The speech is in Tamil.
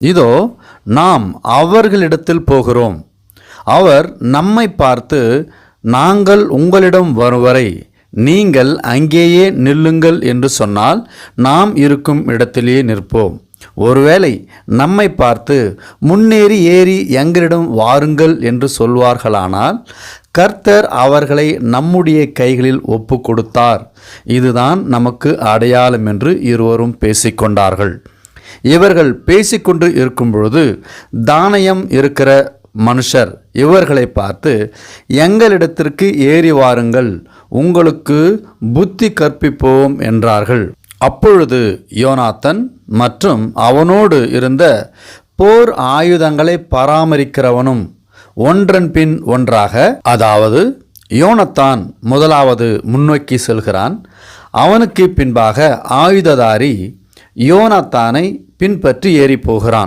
இதோ நாம் அவர்களிடத்தில் போகிறோம். அவர் நம்மை பார்த்து, நாங்கள் உங்களிடம் வருவரை நீங்கள் அங்கேயே நில்லுங்கள் என்று சொன்னால் நாம் இருக்கும் இடத்திலேயே நிற்போம். ஒருவேளை நம்மை பார்த்து முன்னேறி எங்களிடம் வாருங்கள் என்று சொல்வார்களானால் கர்த்தர் அவர்களை நம்முடைய கைகளில் ஒப்பு கொடுத்தார். இதுதான் நமக்கு அடையாளம் என்று இருவரும் பேசிக்கொண்டார்கள். இவர்கள் பேசிக்கொண்டு இருக்கும் பொழுது தானியம் இருக்கிற மனுஷர் இவர்களை பார்த்து, எங்களிடத்திற்கு ஏறி வாருங்கள், உங்களுக்கு புத்தி கற்பிப்போம் என்றார்கள். அப்பொழுது யோனாத்தான் மற்றும் அவனோடு இருந்த போர் ஆயுதங்களை பராமரிக்கிறவனும் ஒன்றன் பின் ஒன்றாக, அதாவது யோனாத்தான் முதலாவது முன்னோக்கி செல்கிறான். அவனுக்கு பின்பாக ஆயுததாரி யோனாத்தானை பின்பற்றி ஏறி போகிறான்.